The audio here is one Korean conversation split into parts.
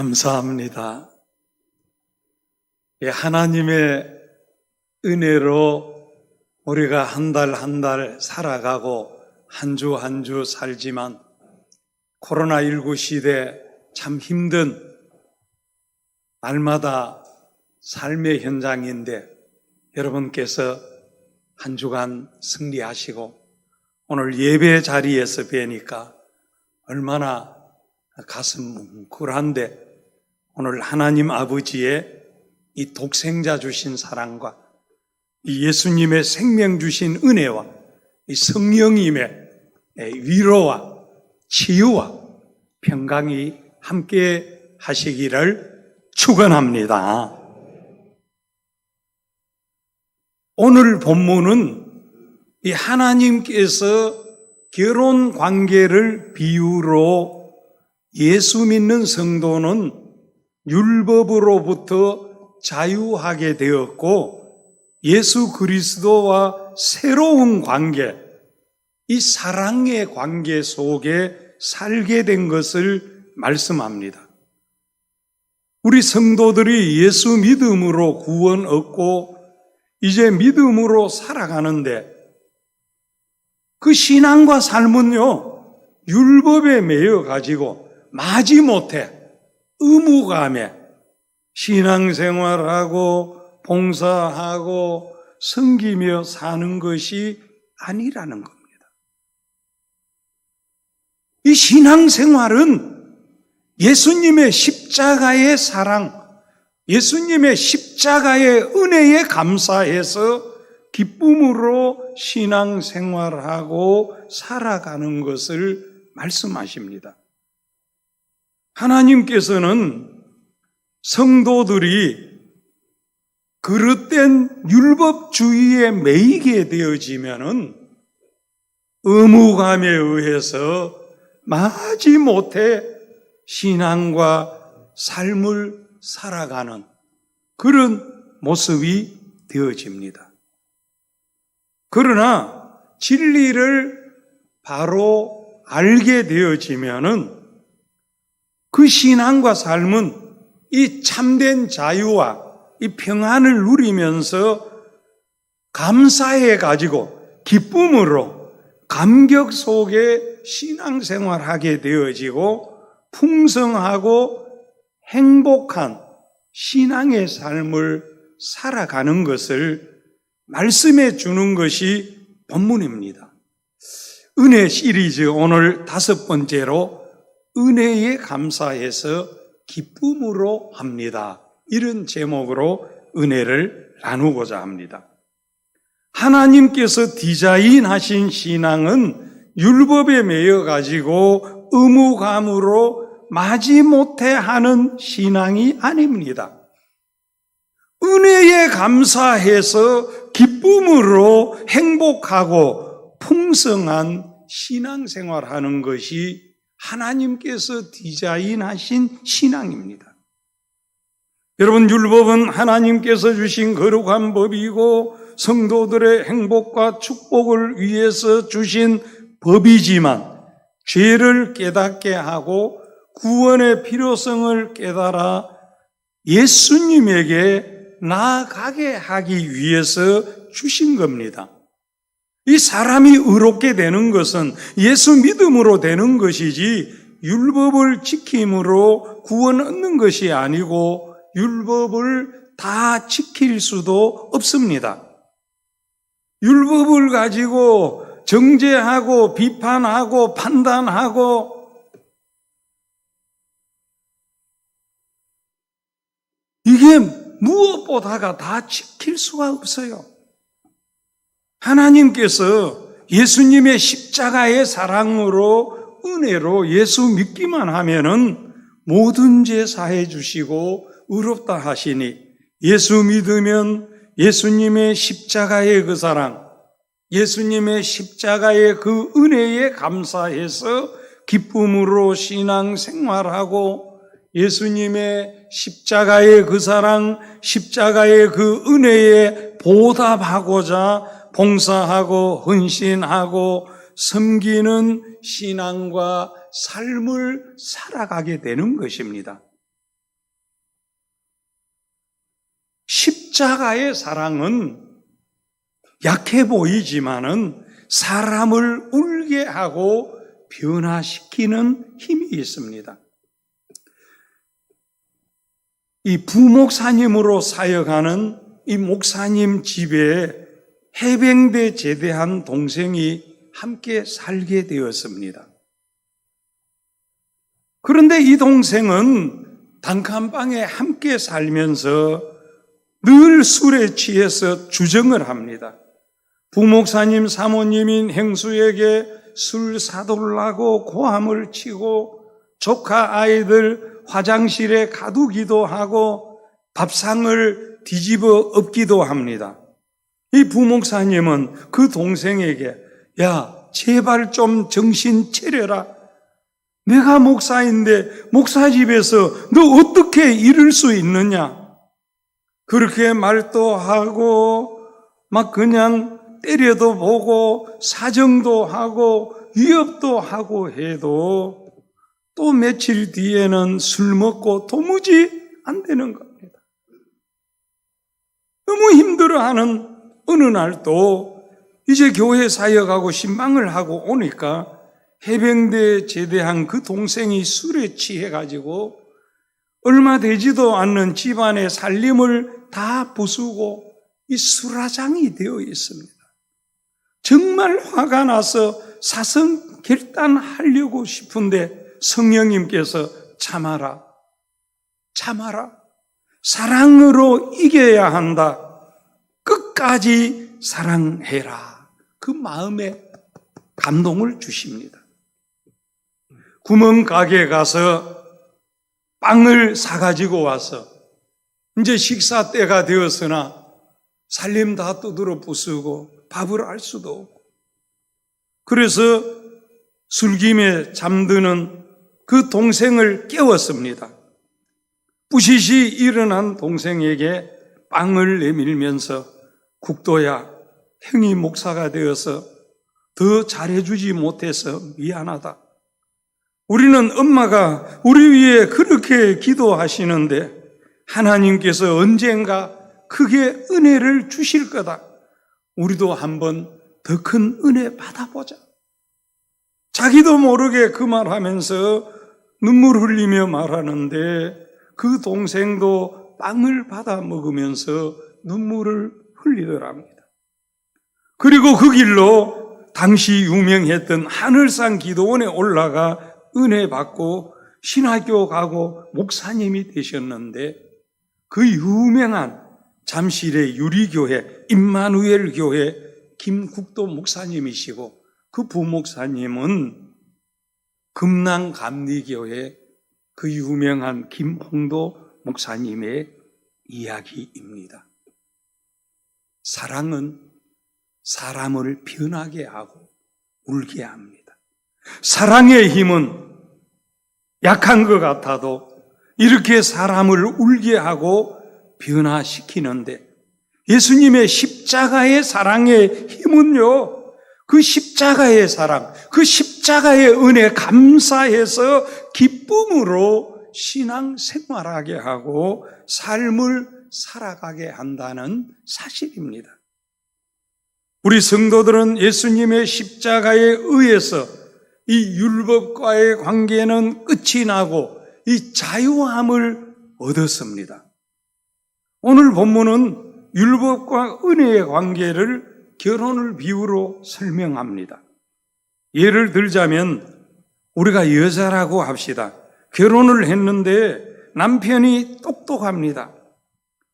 감사합니다. 하나님의 은혜로 우리가 한 달 한 달 살아가고 한 주 한 주 살지만 코로나19 시대 참 힘든 날마다 삶의 현장인데 여러분께서 한 주간 승리하시고 오늘 예배 자리에서 뵈니까 얼마나 가슴 뭉클한데 오늘 하나님 아버지의 이 독생자 주신 사랑과 이 예수님의 생명 주신 은혜와 이 성령님의 위로와 치유와 평강이 함께 하시기를 축원합니다. 오늘 본문은 이 하나님께서 결혼 관계를 비유로 예수 믿는 성도는 율법으로부터 자유하게 되었고 예수 그리스도와 새로운 관계, 이 사랑의 관계 속에 살게 된 것을 말씀합니다. 우리 성도들이 예수 믿음으로 구원 얻고 이제 믿음으로 살아가는데 그 신앙과 삶은요, 율법에 매여 가지고 마지못해 의무감에 신앙생활하고 봉사하고 섬기며 사는 것이 아니라는 겁니다. 이 신앙생활은 예수님의 십자가의 사랑, 예수님의 십자가의 은혜에 감사해서 기쁨으로 신앙생활하고 살아가는 것을 말씀하십니다. 하나님께서는 성도들이 그릇된 율법주의에 매이게 되어지면은 의무감에 의해서 마지못해 신앙과 삶을 살아가는 그런 모습이 되어집니다. 그러나 진리를 바로 알게 되어지면은 그 신앙과 삶은 이 참된 자유와 이 평안을 누리면서 감사해 가지고 기쁨으로 감격 속에 신앙생활하게 되어지고 풍성하고 행복한 신앙의 삶을 살아가는 것을 말씀해 주는 것이 본문입니다. 은혜 시리즈 오늘 5번째로 은혜에 감사해서 기쁨으로 합니다. 이런 제목으로 은혜를 나누고자 합니다. 하나님께서 디자인하신 신앙은 율법에 매여 가지고 의무감으로 마지못해 하는 신앙이 아닙니다. 은혜에 감사해서 기쁨으로 행복하고 풍성한 신앙생활하는 것이 하나님께서 디자인하신 신앙입니다. 여러분, 율법은 하나님께서 주신 거룩한 법이고 성도들의 행복과 축복을 위해서 주신 법이지만 죄를 깨닫게 하고 구원의 필요성을 깨달아 예수님에게 나아가게 하기 위해서 주신 겁니다. 이 사람이 의롭게 되는 것은 예수 믿음으로 되는 것이지 율법을 지킴으로 구원 얻는 것이 아니고 율법을 다 지킬 수도 없습니다. 율법을 가지고 정죄하고 비판하고 판단하고 이게 무엇보다가 다 지킬 수가 없어요. 하나님께서 예수님의 십자가의 사랑으로 은혜로 예수 믿기만 하면은 모든 죄 사해 주시고 의롭다 하시니 예수 믿으면 예수님의 십자가의 그 사랑, 예수님의 십자가의 그 은혜에 감사해서 기쁨으로 신앙생활하고 예수님의 십자가의 그 사랑, 십자가의 그 은혜에 보답하고자 봉사하고 헌신하고 섬기는 신앙과 삶을 살아가게 되는 것입니다. 십자가의 사랑은 약해 보이지만은 사람을 울게 하고 변화시키는 힘이 있습니다. 이 부목사님으로 사역하는 이 목사님 집에 해병대 제대한 동생이 함께 살게 되었습니다. 그런데 이 동생은 단칸방에 함께 살면서 늘 술에 취해서 주정을 합니다. 부목사님 사모님인 행수에게 술 사돌라고 고함을 치고 조카 아이들 화장실에 가두기도 하고 밥상을 뒤집어 엎기도 합니다. 이 부목사님은 그 동생에게 야, 제발 좀 정신 차려라. 내가 목사인데 목사 집에서 너 어떻게 이럴 수 있느냐? 그렇게 말도 하고 막 그냥 때려도 보고 사정도 하고 위협도 하고 해도 또 며칠 뒤에는 술 먹고 도무지 안 되는 겁니다. 너무 힘들어하는 어느 날 또 이제 교회 사역하고 신방을 하고 오니까 해병대에 제대한 그 동생이 술에 취해가지고 얼마 되지도 않는 집안의 살림을 다 부수고 이 수라장이 되어 있습니다. 정말 화가 나서 사성 결단하려고 싶은데 성령님께서 참아라, 참아라. 사랑으로 이겨야 한다. 끝까지 사랑해라. 그 마음에 감동을 주십니다. 구멍가게에 가서 빵을 사가지고 와서 이제 식사 때가 되었으나 살림 다 두드러 부수고 밥을 알 수도 없고 그래서 술김에 잠드는 그 동생을 깨웠습니다. 부시시 일어난 동생에게 빵을 내밀면서 국도야, 형이 목사가 되어서 더 잘해주지 못해서 미안하다. 우리는 엄마가 우리 위해 그렇게 기도하시는데 하나님께서 언젠가 크게 은혜를 주실 거다. 우리도 한번 더 큰 은혜 받아보자. 자기도 모르게 그 말하면서 눈물 흘리며 말하는데 그 동생도 빵을 받아 먹으면서 눈물을 흘리더랍니다. 그리고 그 길로 당시 유명했던 하늘산 기도원에 올라가 은혜 받고 신학교 가고 목사님이 되셨는데 그 유명한 잠실의 유리교회 임마누엘 교회 김국도 목사님이시고 그 부목사님은 금남감리교회 그 유명한 김홍도 목사님의 이야기입니다. 사랑은 사람을 변하게 하고 울게 합니다. 사랑의 힘은 약한 것 같아도 이렇게 사람을 울게 하고 변화시키는데 예수님의 십자가의 사랑의 힘은요, 그 십자가의 사랑, 그 십자가의 은혜 감사해서 기쁨으로 신앙 생활하게 하고 삶을 살아가게 한다는 사실입니다. 우리 성도들은 예수님의 십자가에 의해서 이 율법과의 관계는 끝이 나고 이 자유함을 얻었습니다. 오늘 본문은 율법과 은혜의 관계를 결혼을 비유로 설명합니다. 예를 들자면 우리가 여자라고 합시다. 결혼을 했는데 남편이 똑똑합니다.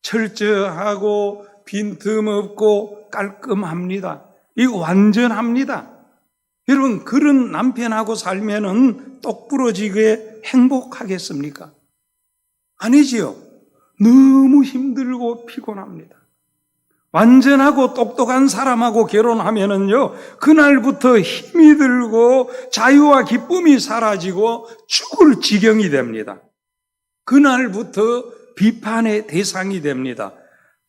철저하고 빈틈없고 깔끔합니다. 이거 완전합니다. 여러분, 그런 남편하고 살면은 똑부러지게 행복하겠습니까? 아니지요. 너무 힘들고 피곤합니다. 완전하고 똑똑한 사람하고 결혼하면은요, 그날부터 힘이 들고 자유와 기쁨이 사라지고 죽을 지경이 됩니다. 그날부터 비판의 대상이 됩니다.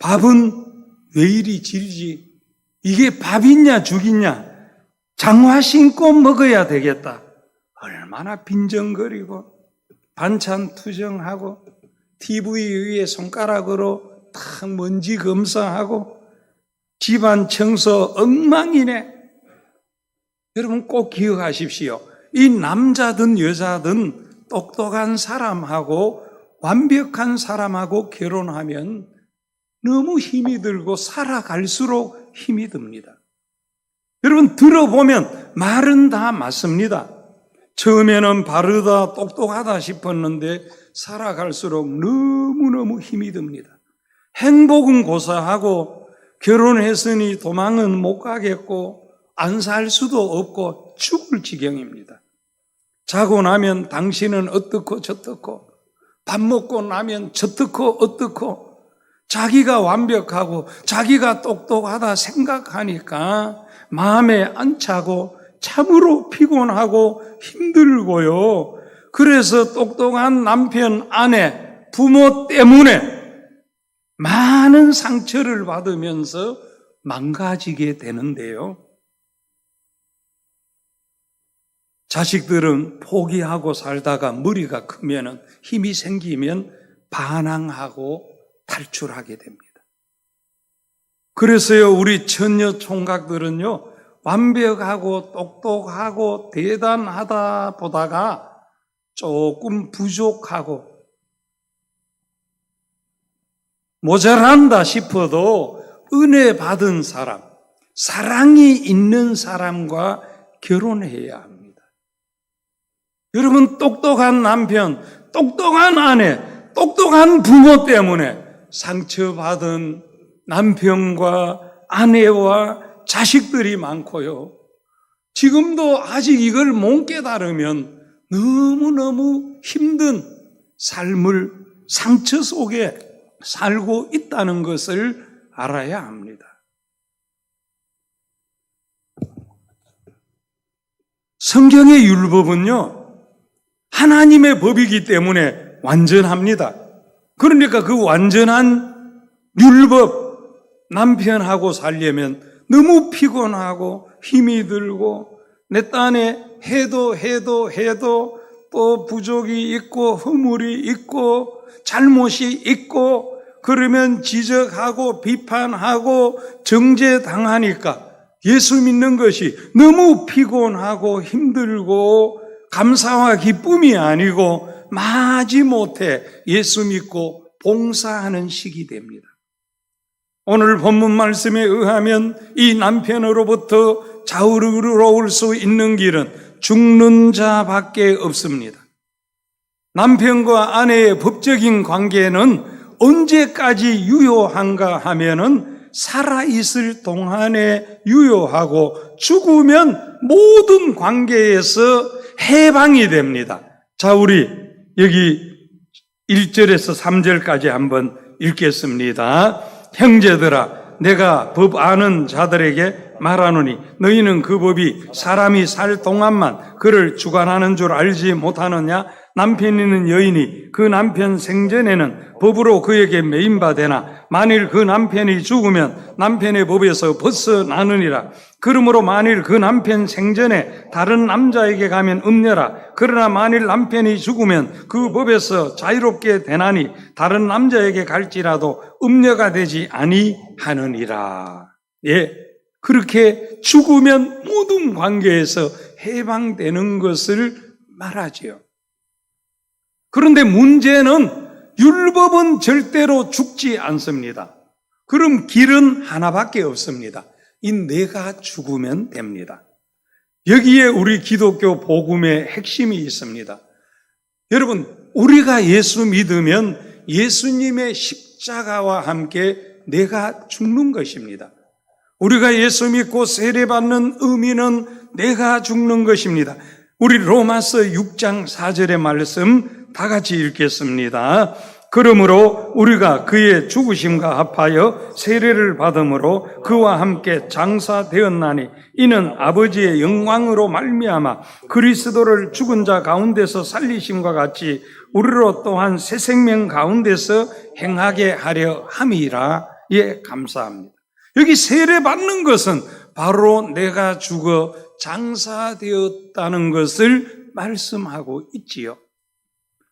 밥은 왜 이리 질지? 이게 밥이냐 죽이냐? 장화 신고 먹어야 되겠다. 얼마나 빈정거리고 반찬 투정하고 TV 위에 손가락으로 탁 먼지 검사하고 집안 청소 엉망이네. 여러분 꼭 기억하십시오. 이 남자든 여자든 똑똑한 사람하고 완벽한 사람하고 결혼하면 너무 힘이 들고 살아갈수록 힘이 듭니다. 여러분 들어보면 말은 다 맞습니다. 처음에는 바르다 똑똑하다 싶었는데 살아갈수록 너무너무 힘이 듭니다. 행복은 고사하고 결혼했으니 도망은 못 가겠고 안 살 수도 없고 죽을 지경입니다. 자고 나면 당신은 어떻고 저떻고 밥 먹고 나면 저떻고 어떻고 자기가 완벽하고 자기가 똑똑하다 생각하니까 마음에 안 차고 참으로 피곤하고 힘들고요. 그래서 똑똑한 남편, 아내, 부모 때문에 많은 상처를 받으면서 망가지게 되는데요. 자식들은 포기하고 살다가 머리가 크면 힘이 생기면 반항하고 탈출하게 됩니다. 그래서요, 우리 처녀 총각들은요, 완벽하고 똑똑하고 대단하다 보다가 조금 부족하고 모자란다 싶어도 은혜 받은 사람, 사랑이 있는 사람과 결혼해야 합니다. 여러분, 똑똑한 남편, 똑똑한 아내, 똑똑한 부모 때문에 상처받은 남편과 아내와 자식들이 많고요. 지금도 아직 이걸 못 깨달으면 너무너무 힘든 삶을 상처 속에 살고 있다는 것을 알아야 합니다. 성경의 율법은요, 하나님의 법이기 때문에 완전합니다. 그러니까 그 완전한 율법, 남편하고 살려면 너무 피곤하고 힘이 들고 내 딴에 해도 또 부족이 있고 허물이 있고 잘못이 있고 그러면 지적하고 비판하고 정죄당하니까 예수 믿는 것이 너무 피곤하고 힘들고 감사와 기쁨이 아니고 마지못해 예수 믿고 봉사하는 시기 됩니다. 오늘 본문 말씀에 의하면 이 남편으로부터 자유로울 수 있는 길은 죽는 자밖에 없습니다. 남편과 아내의 법적인 관계는 언제까지 유효한가 하면은 살아있을 동안에 유효하고 죽으면 모든 관계에서 해방이 됩니다. 자, 우리 여기 1절에서 3절까지 한번 읽겠습니다. 형제들아, 내가 법 아는 자들에게 말하노니 너희는 그 법이 사람이 살 동안만 그를 주관하는 줄 알지 못하느냐? 남편 있는 여인이 그 남편 생전에는 법으로 그에게 매인바되나 만일 그 남편이 죽으면 남편의 법에서 벗어나느니라. 그러므로 만일 그 남편 생전에 다른 남자에게 가면 음녀라. 그러나 만일 남편이 죽으면 그 법에서 자유롭게 되나니 다른 남자에게 갈지라도 음녀가 되지 아니하느니라. 예, 그렇게 죽으면 모든 관계에서 해방되는 것을 말하지요. 그런데 문제는 율법은 절대로 죽지 않습니다. 그럼 길은 하나밖에 없습니다. 이 내가 죽으면 됩니다. 여기에 우리 기독교 복음의 핵심이 있습니다. 여러분, 우리가 예수 믿으면 예수님의 십자가와 함께 내가 죽는 것입니다. 우리가 예수 믿고 세례받는 의미는 내가 죽는 것입니다. 우리 로마서 6장 4절의 말씀 다 같이 읽겠습니다. 그러므로 우리가 그의 죽으심과 합하여 세례를 받음으로 그와 함께 장사되었나니 이는 아버지의 영광으로 말미암아 그리스도를 죽은 자 가운데서 살리심과 같이 우리로 또한 새 생명 가운데서 행하게 하려 함이라. 예, 감사합니다. 여기 세례 받는 것은 바로 내가 죽어 장사되었다는 것을 말씀하고 있지요.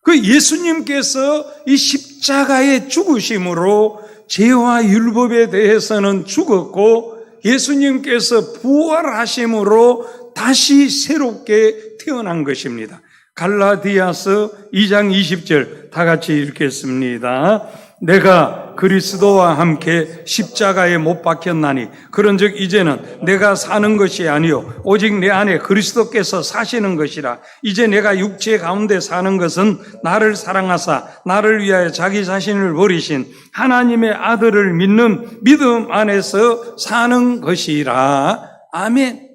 그 예수님께서 이 십자가 십자가의 죽으심으로 죄와 율법에 대해서는 죽었고 예수님께서 부활하심으로 다시 새롭게 태어난 것입니다. 갈라디아서 2장 20절 다 같이 읽겠습니다. 내가 그리스도와 함께 십자가에 못 박혔나니 그런즉 이제는 내가 사는 것이 아니요 오직 내 안에 그리스도께서 사시는 것이라. 이제 내가 육체 가운데 사는 것은 나를 사랑하사 나를 위하여 자기 자신을 버리신 하나님의 아들을 믿는 믿음 안에서 사는 것이라. 아멘.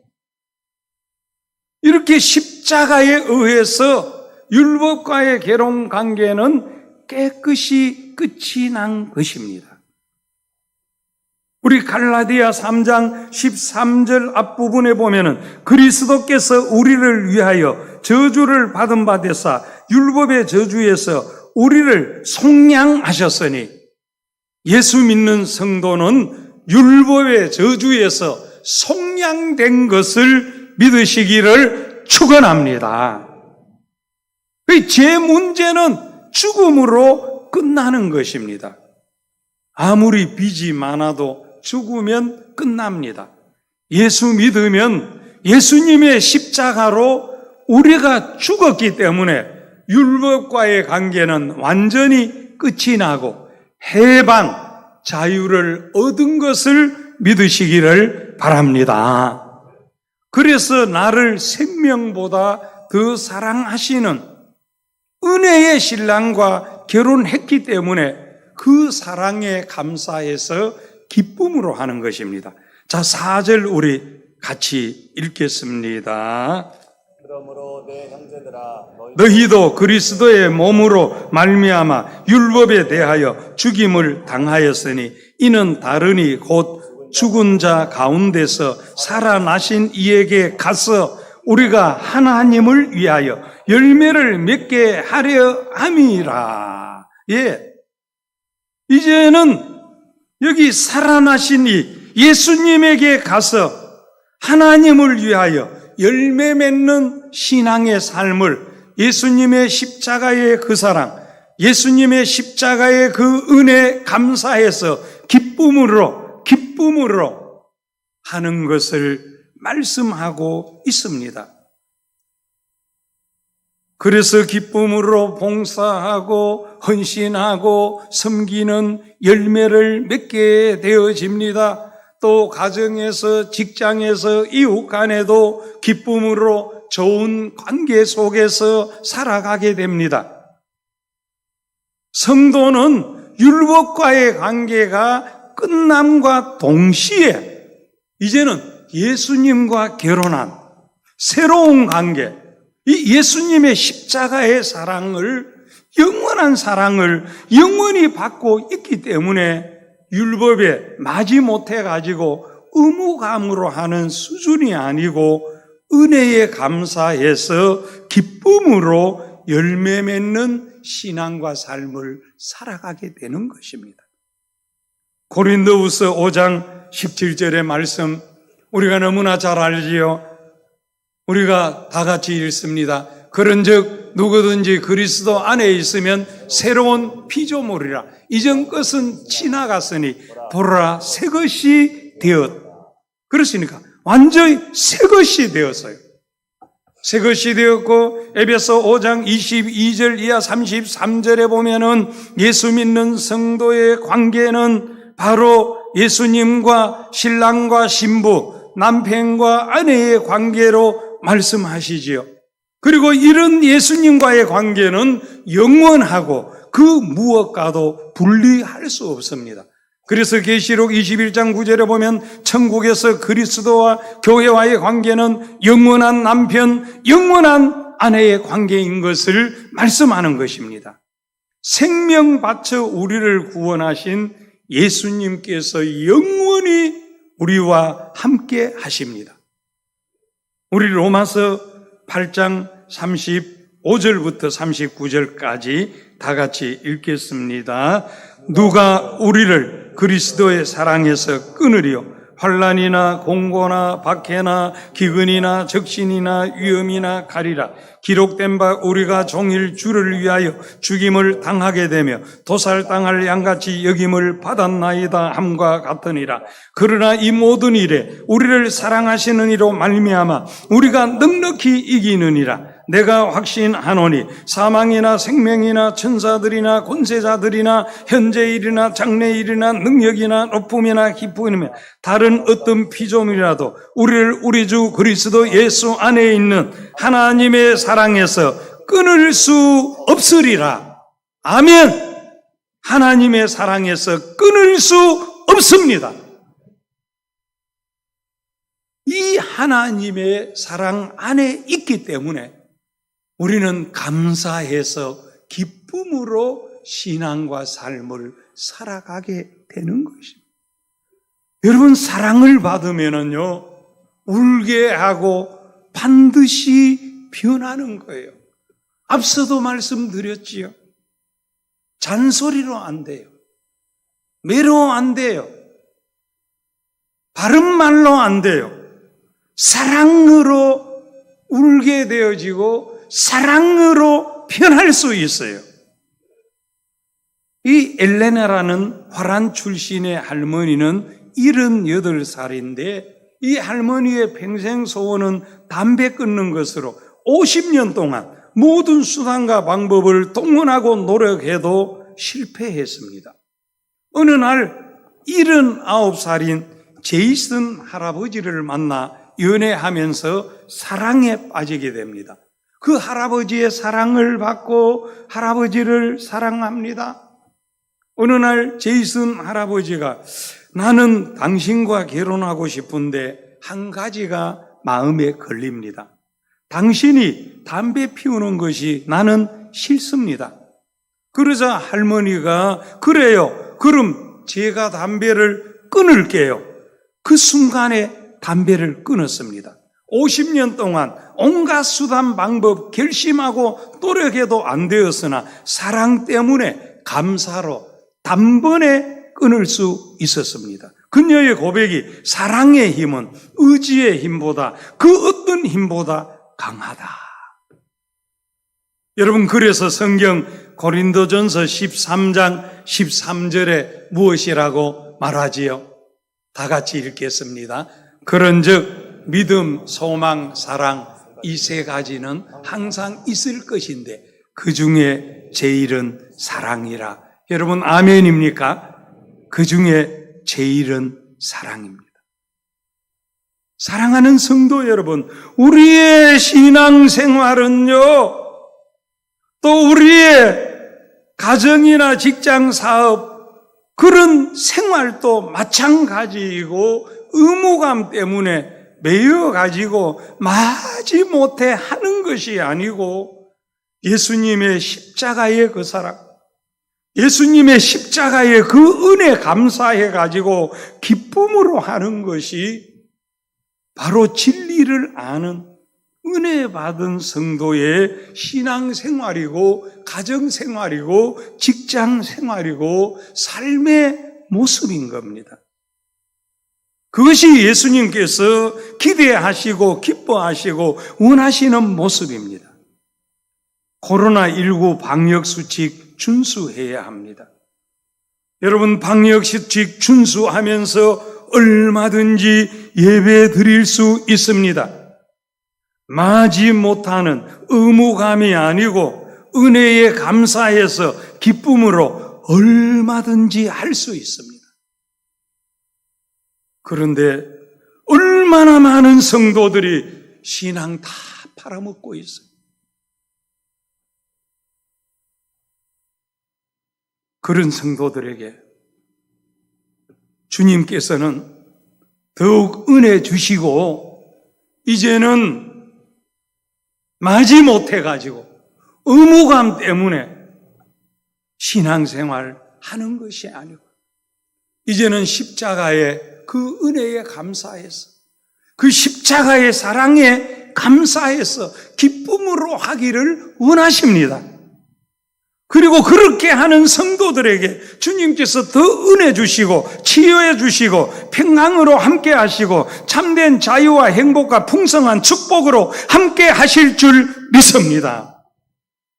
이렇게 십자가에 의해서 율법과의 결혼 관계는 깨끗이 끝이 난 것입니다. 우리 갈라디아 3장 13절 앞부분에 보면은 그리스도께서 우리를 위하여 저주를 받은 바 되사 율법의 저주에서 우리를 속량하셨으니, 예수 믿는 성도는 율법의 저주에서 속량된 것을 믿으시기를 축원합니다. 제 문제는 죽음으로 끝나는 것입니다. 아무리 빚이 많아도 죽으면 끝납니다. 예수 믿으면 예수님의 십자가로 우리가 죽었기 때문에 율법과의 관계는 완전히 끝이 나고 해방, 자유를 얻은 것을 믿으시기를 바랍니다. 그래서 나를 생명보다 더 사랑하시는 은혜의 신랑과 결혼했기 때문에 그 사랑에 감사해서 기쁨으로 하는 것입니다. 자, 4절 우리 같이 읽겠습니다. 그러므로 내 형제들아 너희도 그리스도의 몸으로 말미암아 율법에 대하여 죽임을 당하였으니 이는 다르니 곧 죽은 자 가운데서 살아나신 이에게 가서 우리가 하나님을 위하여 열매를 맺게 하려 함이라. 예. 이제는 여기 살아나신 이 예수님에게 가서 하나님을 위하여 열매 맺는 신앙의 삶을, 예수님의 십자가의 그 사랑, 예수님의 십자가의 그 은혜 감사해서 기쁨으로 하는 것을 말씀하고 있습니다. 그래서 기쁨으로 봉사하고 헌신하고 섬기는 열매를 맺게 되어집니다. 또 가정에서, 직장에서, 이웃 간에도 기쁨으로 좋은 관계 속에서 살아가게 됩니다. 성도는 율법과의 관계가 끝남과 동시에 이제는 예수님과 결혼한 새로운 관계, 이 예수님의 십자가의 사랑을, 영원한 사랑을 영원히 받고 있기 때문에 율법에 마지못해 가지고 의무감으로 하는 수준이 아니고 은혜에 감사해서 기쁨으로 열매 맺는 신앙과 삶을 살아가게 되는 것입니다. 고린도후서 5장 17절의 말씀 우리가 너무나 잘 알지요. 우리가 다 같이 읽습니다. 그런즉 누구든지 그리스도 안에 있으면 새로운 피조물이라. 이전 것은 지나갔으니 보라 새 것이 되었. 그렇습니까? 완전히 새 것이 되었어요. 새 것이 되었고, 에베소 5장 22절 이하 33절에 보면은 예수 믿는 성도의 관계는 바로 예수님과 신랑과 신부, 남편과 아내의 관계로 말씀하시지요. 그리고 이런 예수님과의 관계는 영원하고 그 무엇과도 분리할 수 없습니다. 그래서 계시록 21장 9절에 보면 천국에서 그리스도와 교회와의 관계는 영원한 남편, 영원한 아내의 관계인 것을 말씀하는 것입니다. 생명 바쳐 우리를 구원하신 예수님께서 영원히 우리와 함께 하십니다. 우리 로마서 8장 35절부터 39절까지 다 같이 읽겠습니다. 누가 우리를 그리스도의 사랑에서 끊으리요? 환난이나 공고나 박해나 기근이나 적신이나 위험이나 가리라. 기록된 바 우리가 종일 주를 위하여 죽임을 당하게 되며 도살당할 양같이 여김을 받았나이다 함과 같으니라. 그러나 이 모든 일에 우리를 사랑하시는 이로 말미암아 우리가 넉넉히 이기느니라. 내가 확신하노니 사망이나 생명이나 천사들이나 권세자들이나 현재일이나 장래일이나 능력이나 높음이나 깊음이나 다른 어떤 피조물이라도 우리를 우리 주 그리스도 예수 안에 있는 하나님의 사랑에서 끊을 수 없으리라. 아멘. 하나님의 사랑에서 끊을 수 없습니다. 이 하나님의 사랑 안에 있기 때문에 우리는 감사해서 기쁨으로 신앙과 삶을 살아가게 되는 것입니다. 여러분, 사랑을 받으면은요, 울게 하고 반드시 변하는 거예요. 앞서도 말씀드렸지요. 잔소리로 안 돼요. 매로 안 돼요. 바른 말로 안 돼요. 사랑으로 울게 되어지고 사랑으로 변할 수 있어요. 이 엘레나라는 화란 출신의 할머니는 78살인데 이 할머니의 평생 소원은 담배 끊는 것으로 50년 동안 모든 수단과 방법을 동원하고 노력해도 실패했습니다. 어느 날 79살인 제이슨 할아버지를 만나 연애하면서 사랑에 빠지게 됩니다. 그 할아버지의 사랑을 받고 할아버지를 사랑합니다. 어느 날 제이슨 할아버지가 나는 당신과 결혼하고 싶은데 한 가지가 마음에 걸립니다. 당신이 담배 피우는 것이 나는 싫습니다. 그러자 할머니가 그래요. 그럼 제가 담배를 끊을게요. 그 순간에 담배를 끊었습니다. 50년 동안 온갖 수단 방법 결심하고 노력해도 안 되었으나 사랑 때문에 감사로 단번에 끊을 수 있었습니다. 그녀의 고백이 사랑의 힘은 의지의 힘보다 그 어떤 힘보다 강하다. 여러분, 그래서 성경 고린도전서 13장 13절에 무엇이라고 말하지요? 다 같이 읽겠습니다. 그런즉 믿음, 소망, 사랑 이 세 가지는 항상 있을 것인데 그 중에 제일은 사랑이라. 여러분, 아멘입니까? 그 중에 제일은 사랑입니다. 사랑하는 성도 여러분, 우리의 신앙생활은요, 또 우리의 가정이나 직장, 사업, 그런 생활도 마찬가지이고 의무감 때문에 매여가지고 마지 못해 하는 것이 아니고 예수님의 십자가의 그 사랑, 예수님의 십자가의 그 은혜 감사해가지고 기쁨으로 하는 것이 바로 진리를 아는 은혜 받은 성도의 신앙생활이고 가정생활이고 직장생활이고 삶의 모습인 겁니다. 그것이 예수님께서 기대하시고 기뻐하시고 원하시는 모습입니다. 코로나19 방역수칙 준수해야 합니다. 여러분, 방역수칙 준수하면서 얼마든지 예배 드릴 수 있습니다. 마지 못하는 의무감이 아니고 은혜에 감사해서 기쁨으로 얼마든지 할 수 있습니다. 그런데 얼마나 많은 성도들이 신앙 다 팔아먹고 있어요. 그런 성도들에게 주님께서는 더욱 은혜 주시고 이제는 마지 못해가지고 의무감 때문에 신앙생활 하는 것이 아니고 이제는 십자가의 그 은혜에 감사해서 그 십자가의 사랑에 감사해서 기쁨으로 하기를 원하십니다. 그리고 그렇게 하는 성도들에게 주님께서 더 은혜 주시고 치유해 주시고 평강으로 함께 하시고 참된 자유와 행복과 풍성한 축복으로 함께 하실 줄 믿습니다.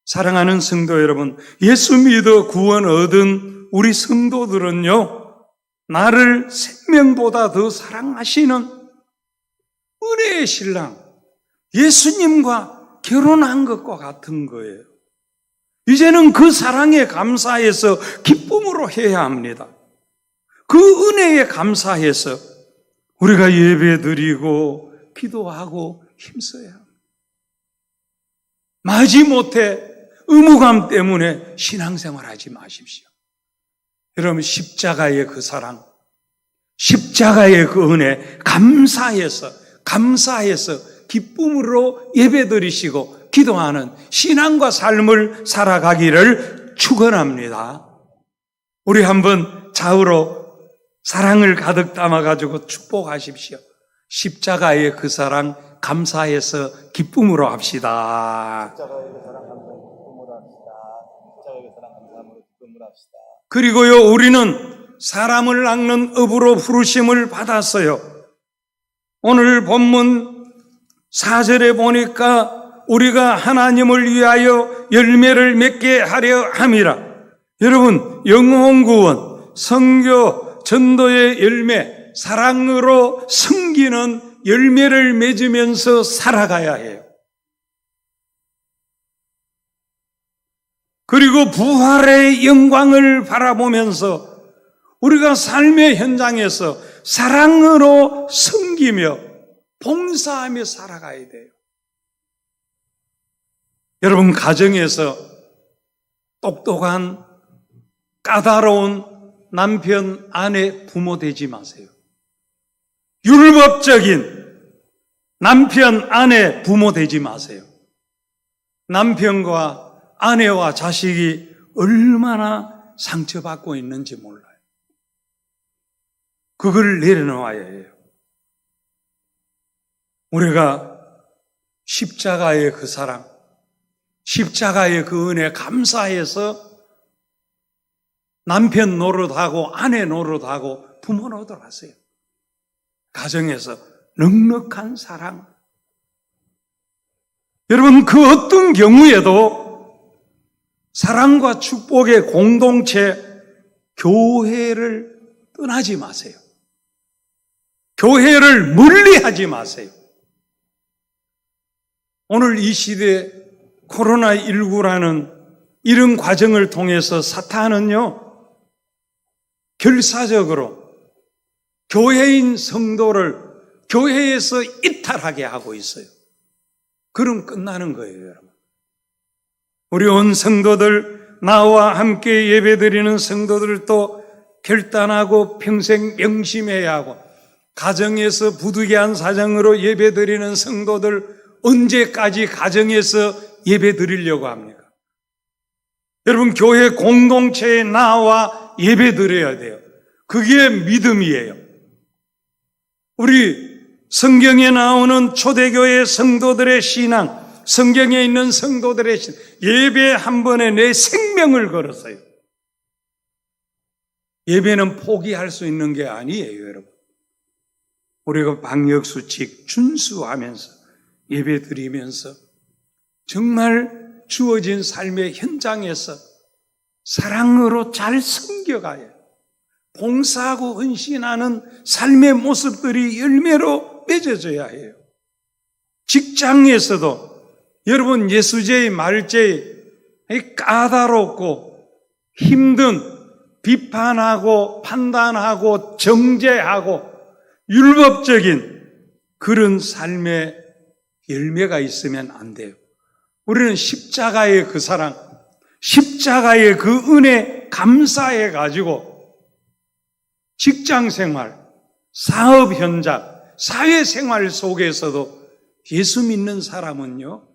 사랑하는 성도 여러분, 예수 믿어 구원 얻은 우리 성도들은요, 나를 생명보다 더 사랑하시는 은혜의 신랑 예수님과 결혼한 것과 같은 거예요. 이제는 그 사랑에 감사해서 기쁨으로 해야 합니다. 그 은혜에 감사해서 우리가 예배드리고 기도하고 힘써야 합니다. 마지못해 의무감 때문에 신앙생활하지 마십시오. 여러분, 십자가의 그 사랑, 십자가의 그 은혜 감사해서 기쁨으로 예배드리시고 기도하는 신앙과 삶을 살아가기를 축원합니다. 우리 한번 좌우로 사랑을 가득 담아가지고 축복하십시오. 십자가의 그 사랑 감사해서 기쁨으로 합시다. 십자가의 그 사랑 감사함으로 기쁨으로 합시다. 십자가의 그 사랑 감사함으로 기쁨으로 합시다. 그리고요, 우리는 사람을 낚는 업으로 부르심을 받았어요. 오늘 본문 4절에 보니까 우리가 하나님을 위하여 열매를 맺게 하려 함이라. 여러분, 영혼구원, 선교, 전도의 열매, 사랑으로 섬기는 열매를 맺으면서 살아가야 해요. 그리고 부활의 영광을 바라보면서 우리가 삶의 현장에서 사랑으로 섬기며 봉사하며 살아가야 돼요. 여러분, 가정에서 똑똑한 까다로운 남편, 아내, 부모 되지 마세요. 율법적인 남편, 아내, 부모 되지 마세요. 남편과 아내와 자식이 얼마나 상처받고 있는지 몰라요. 그걸 내려놓아야 해요. 우리가 십자가의 그 사랑, 십자가의 그 은혜 감사해서 남편 노릇하고 아내 노릇하고 부모 노릇하세요. 가정에서 넉넉한 사랑. 여러분, 그 어떤 경우에도 사랑과 축복의 공동체, 교회를 떠나지 마세요. 교회를 멀리하지 마세요. 오늘 이 시대 코로나19라는 이런 과정을 통해서 사탄은요, 결사적으로 교회인 성도를 교회에서 이탈하게 하고 있어요. 그럼 끝나는 거예요, 여러분. 우리 온 성도들, 나와 함께 예배드리는 성도들도 결단하고 평생 명심해야 하고, 가정에서 부득이한 사정으로 예배드리는 성도들 언제까지 가정에서 예배드리려고 합니까? 여러분, 교회 공동체에 나와 예배드려야 돼요. 그게 믿음이에요. 우리 성경에 나오는 초대교회 성도들의 신앙, 성경에 있는 성도들의 신앙, 예배 한 번에 내 생명을 걸었어요. 예배는 포기할 수 있는 게 아니에요, 여러분. 우리가 방역수칙 준수하면서 예배 드리면서 정말 주어진 삶의 현장에서 사랑으로 잘 섬겨가야 해요. 봉사하고 헌신하는 삶의 모습들이 열매로 맺어져야 해요. 직장에서도 여러분, 예수제의 말제의 까다롭고 힘든 비판하고 판단하고 정죄하고 율법적인 그런 삶의 열매가 있으면 안 돼요. 우리는 십자가의 그 사랑, 십자가의 그 은혜 감사해 가지고 직장생활, 사업 현장, 사회생활 속에서도 예수 믿는 사람은요,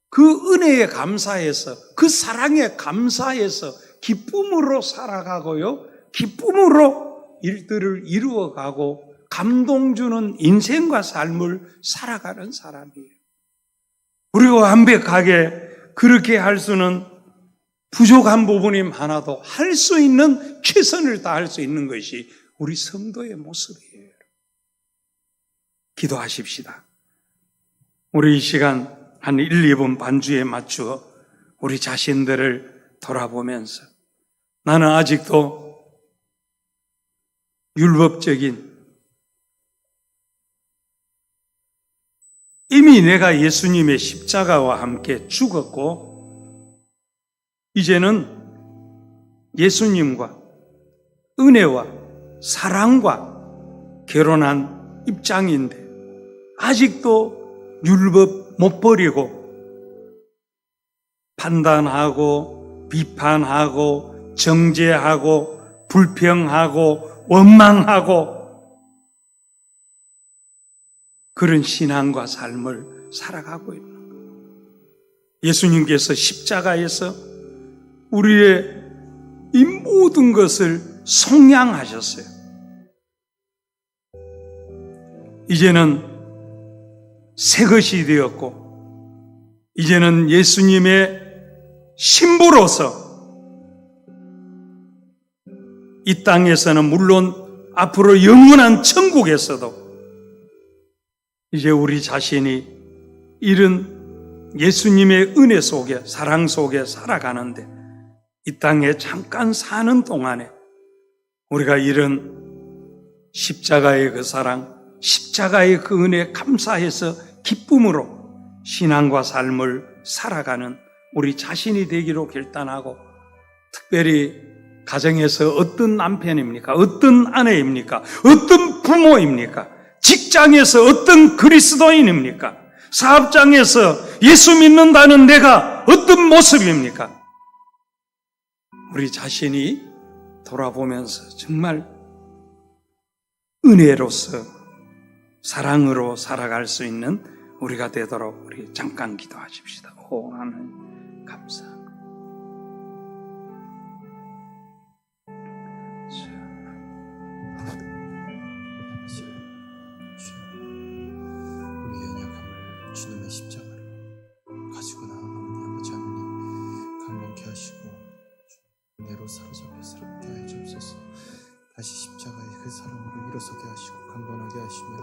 그 은혜에 감사해서, 그 사랑에 감사해서 기쁨으로 살아가고요, 기쁨으로 일들을 이루어가고 감동 주는 인생과 삶을 살아가는 사람이에요. 우리가 완벽하게 그렇게 할 수는 부족한 부분이 많아도 할 수 있는 최선을 다할 수 있는 것이 우리 성도의 모습이에요. 기도하십시다. 우리 이 시간 한 1, 2분 반주에 맞추어 우리 자신들을 돌아보면서 나는 아직도 율법적인 이미 내가 예수님의 십자가와 함께 죽었고 이제는 예수님과 은혜와 사랑과 결혼한 입장인데 아직도 율법 못 버리고 판단하고 비판하고 정죄하고 불평하고 원망하고 그런 신앙과 삶을 살아가고 있는 거예요. 예수님께서 십자가에서 우리의 이 모든 것을 속량하셨어요. 이제는 새 것이 되었고 이제는 예수님의 신부로서 이 땅에서는 물론 앞으로 영원한 천국에서도 이제 우리 자신이 이런 예수님의 은혜 속에 사랑 속에 살아가는데 이 땅에 잠깐 사는 동안에 우리가 이런 십자가의 그 사랑, 십자가의 그 은혜 감사해서 기쁨으로 신앙과 삶을 살아가는 우리 자신이 되기로 결단하고 특별히 가정에서 어떤 남편입니까? 어떤 아내입니까? 어떤 부모입니까? 직장에서 어떤 그리스도인입니까? 사업장에서 예수 믿는다는 내가 어떤 모습입니까? 우리 자신이 돌아보면서 정말 은혜로서 사랑으로 살아갈 수 있는 우리가 되도록 우리 잠깐 기도하십시다. 오, 하나님 감사합니다. 우리의 연약함을 주님의 십자가로 가지고 나아가는 아버지 하나님 강건케 하시고 은혜로 사로잡혀 살게 하여 주옵소서. 다시 십자가의 그 사랑으로 일어서게 하시고 강건하게 하시며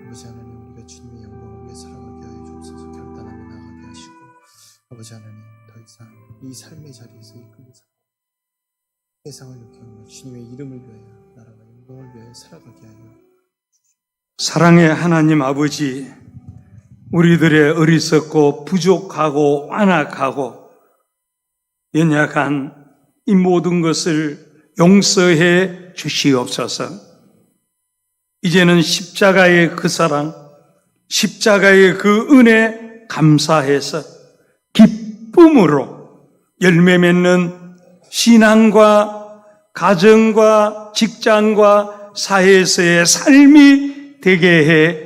아버지 하나님 우리가 주님의 영광을 위해 살아가게 하여 주옵소서. 결단하며 나아가게 하시고 아버지 하나님 더 이상 이 삶의 자리에서 이끌는 세상을 욕하며 주님의 이름을 위하여 나라와 영광을 위하여 살아가게 하여 사랑의 하나님 아버지, 우리들의 어리석고 부족하고 완악하고 연약한 이 모든 것을 용서해 주시옵소서. 이제는 십자가의 그 사랑, 십자가의 그 은혜 감사해서 기쁨으로 열매 맺는 신앙과 가정과 직장과 사회에서의 삶이 되게 해